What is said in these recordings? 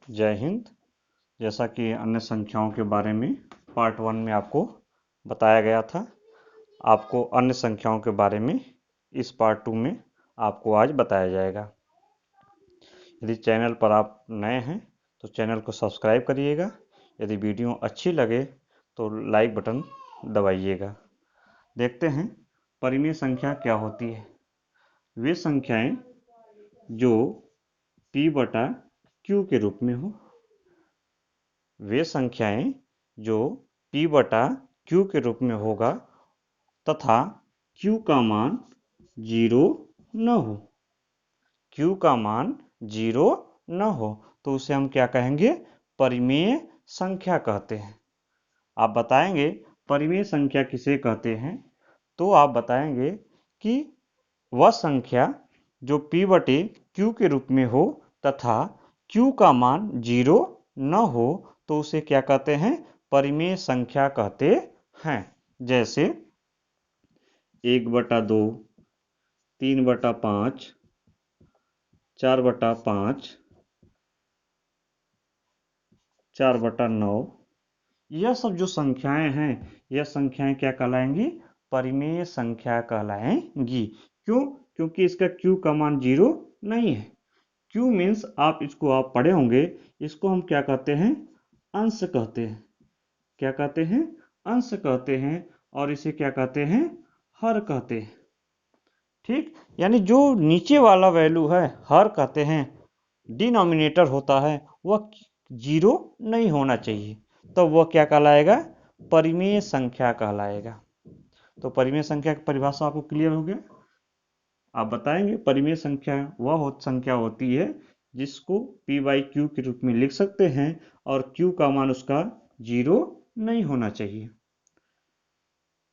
जय हिंद। जैसा कि अन्य संख्याओं के बारे में पार्ट 1 में आपको बताया गया था, आपको अन्य संख्याओं के बारे में इस पार्ट 2 में आपको आज बताया जाएगा। यदि चैनल पर आप नए हैं तो चैनल को सब्सक्राइब करिएगा। यदि वीडियो अच्छी लगे तो लाइक बटन दबाइएगा। देखते हैं परिमेय संख्या क्या होती है। वे संख्याएं जो p बटा q के रूप में हो, वे संख्याएं जो p बटा q के रूप में होगा तथा q का मान 0 न हो, q का मान 0 न हो तो उसे हम क्या कहेंगे? परिमेय संख्या कहते हैं। आप बताएंगे परिमेय संख्या किसे कहते हैं, तो आप बताएंगे कि वह संख्या जो p बटे q के रूप में हो तथा q का मान 0 न हो तो उसे क्या कहते हैं? परिमेय संख्या कहते हैं। जैसे 1/2, 3/5, 4/5, 4/9, यह सब जो संख्याएं हैं, यह संख्याएं क्या कहलाएंगी? परिमेय संख्या कहलाएंगी। क्यों? क्योंकि इसका q का मान 0 नहीं है। q मीन्स आप पढ़े होंगे, इसको हम क्या कहते हैं? अंश कहते हैं। क्या कहते हैं? अंश कहते हैं। और इसे क्या कहते हैं? हर कहते हैं। ठीक, यानी जो नीचे वाला वैल्यू है हर कहते हैं, डिनोमिनेटर होता है, वह 0 नहीं होना चाहिए, तो वह क्या कहलाएगा? परिमेय संख्या कहलाएगा। तो परिमेय संख्या की परिभाषा आपको क्लियर हो गया। आप बताएंगे परिमेय संख्या वह संख्या होती है जिसको p/q के रूप में लिख सकते हैं और q का मान उसका 0 नहीं होना चाहिए।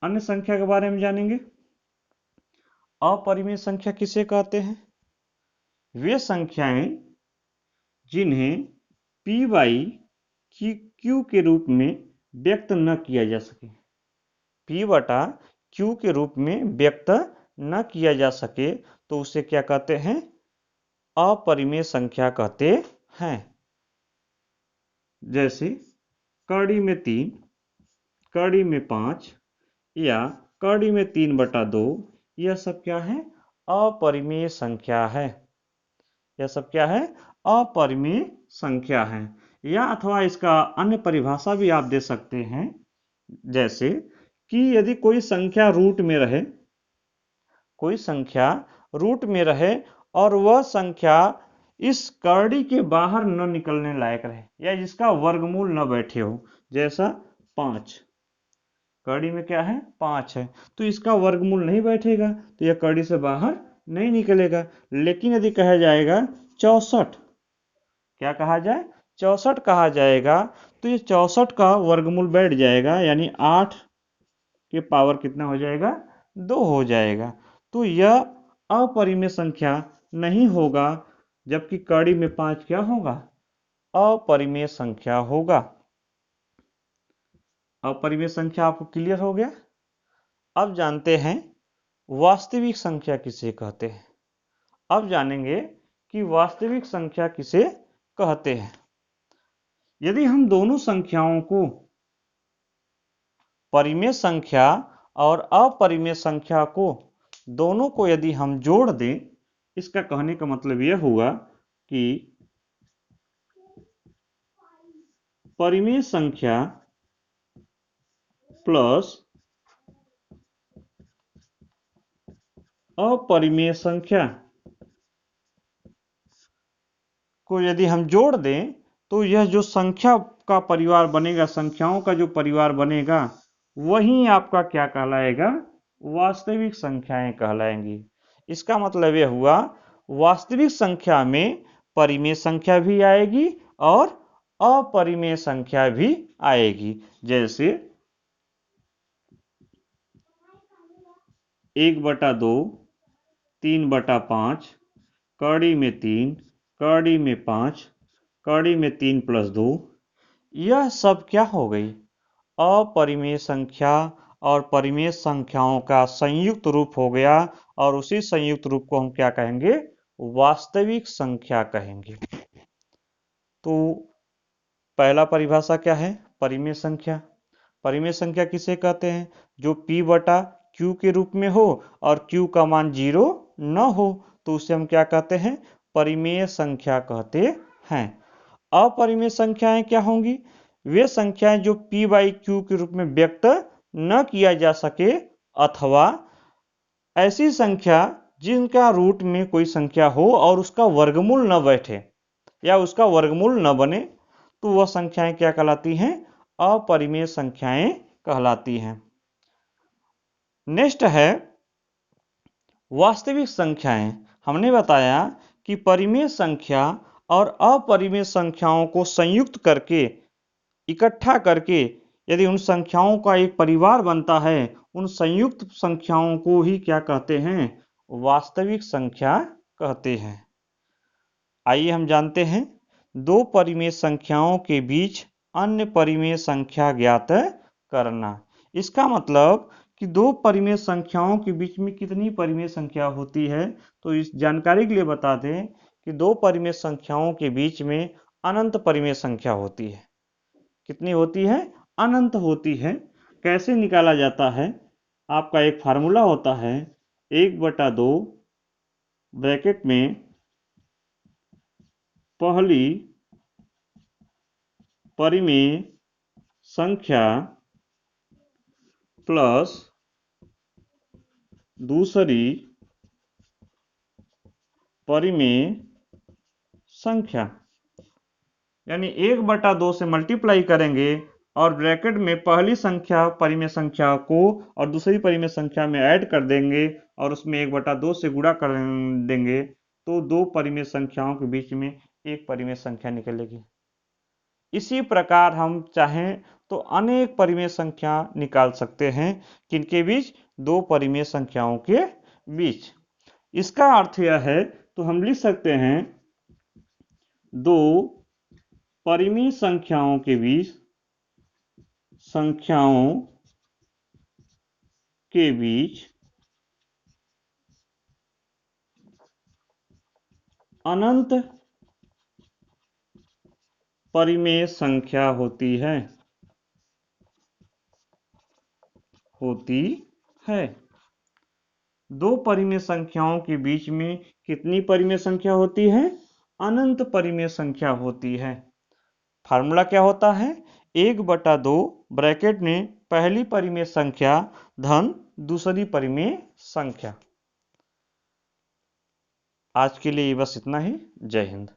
अन्य संख्या के बारे में जानेंगे। अपरिमेय संख्या किसे कहते हैं? वे संख्याएं जिन्हें p/q के रूप में व्यक्त न किया जा सके, p/q के रूप में व्यक्त न किया जा सके तो उसे क्या कहते हैं? अपरिमेय संख्या कहते हैं। जैसे कड़ी में 3, कड़ी में 5 या कड़ी में 3/2, यह सब क्या है? अपरिमेय संख्या है। यह सब क्या है? अपरिमेय संख्या है। या अथवा इसका अन्य परिभाषा भी आप दे सकते हैं। जैसे कि यदि कोई संख्या रूट में रहे, कोई संख्या रूट में रहे और वह संख्या इस कड़ी के बाहर न निकलने लायक रहे या जिसका वर्गमूल न बैठे हो, जैसा 5, कड़ी में क्या है? 5 है, तो इसका वर्गमूल नहीं बैठेगा तो यह कड़ी से बाहर नहीं निकलेगा। लेकिन यदि कहा जाएगा 64, क्या कहा जाए? 64 कहा जाएगा तो ये 64 का वर्गमूल बैठ जाएगा, यानी 8 के पावर कितना हो जाएगा? 2 हो जाएगा। तो यह अपरिमेय संख्या नहीं होगा, जबकि कड़ी में 5 क्या होगा? अपरिमेय संख्या होगा। अपरिमेय संख्या आपको क्लियर हो गया। अब जानते हैं वास्तविक संख्या किसे कहते हैं। अब जानेंगे कि वास्तविक संख्या किसे कहते हैं। यदि हम दोनों संख्याओं को, परिमेय संख्या और अपरिमेय संख्या को, दोनों को यदि हम जोड़ दें, इसका कहने का मतलब यह हुआ कि परिमेय संख्या प्लस अपरिमेय संख्या को यदि हम जोड़ दें तो यह जो संख्या का परिवार बनेगा, संख्याओं का जो परिवार बनेगा, वही आपका क्या कहलाएगा? वास्तविक संख्याएं कहलाएंगी। इसका मतलब यह हुआ वास्तविक संख्या में परिमेय संख्या भी आएगी और अपरिमेय संख्या भी आएगी। जैसे 1/2, 3/5, कड़ी में 3, कड़ी में 5, कड़ी में 3 + 2, यह सब क्या हो गई? अपरिमेय संख्या और परिमेय संख्याओं का संयुक्त रूप हो गया, और उसी संयुक्त रूप को हम क्या कहेंगे? वास्तविक संख्या कहेंगे। तो पहला परिभाषा क्या है? परिमेय संख्या। परिमेय संख्या किसे कहते हैं? जो p बटा q के रूप में हो और q का मान 0 न हो, तो उसे हम क्या कहते हैं? परिमेय संख्या कहते हैं। अपरिमेय संख्याएं क्या होंगी? वे संख्याएं जो p बाई q के रूप में व्यक्त न किया जा सके, अथवा ऐसी संख्या जिनका रूट में कोई संख्या हो और उसका वर्गमूल न बैठे या उसका वर्गमूल न बने, तो वह संख्याएं क्या कहलाती हैं? अपरिमेय संख्याएं कहलाती हैं। नेक्स्ट है वास्तविक संख्याएं। हमने बताया कि परिमेय संख्या और अपरिमेय संख्याओं को संयुक्त करके, इकट्ठा करके, यदि उन संख्याओं का एक परिवार बनता है, उन संयुक्त संख्याओं को ही क्या कहते हैं? वास्तविक संख्या कहते हैं। आइए हम जानते हैं दो परिमेय संख्याओं के बीच अन्य परिमेय संख्या ज्ञात करना। इसका मतलब कि दो परिमेय संख्याओं के बीच में कितनी परिमेय संख्या होती है, तो इस जानकारी के लिए बता दें कि दो परिमेय संख्याओं के बीच में अनंत परिमेय संख्या होती है। कितनी होती है? अनंत होती है। कैसे निकाला जाता है? आपका एक फार्मूला होता है, 1/2 ब्रैकेट में पहली परिमेय संख्या प्लस दूसरी परिमेय संख्या, यानी 1/2 से मल्टीप्लाई करेंगे और ब्रैकेट में पहली संख्या परिमेय संख्या को और दूसरी परिमेय संख्या में ऐड कर देंगे और उसमें 1/2 से गुणा कर देंगे, तो दो परिमेय संख्याओं के बीच में एक परिमेय संख्या निकलेगी। इसी प्रकार हम चाहें तो अनेक परिमेय संख्या निकाल सकते हैं। किनके बीच? दो परिमेय संख्याओं के बीच। इसका अर्थ यह है, तो हम लिख सकते हैं दो परिमेय संख्याओं के बीच अनंत परिमेय संख्या होती है। दो परिमेय संख्याओं के बीच में कितनी परिमेय संख्या होती है? अनंत परिमेय संख्या होती है। फार्मूला क्या होता है? 1/2 ब्रैकेट में पहली परिमेय संख्या धन दूसरी परिमेय संख्या। आज के लिए बस इतना ही। जय हिंद।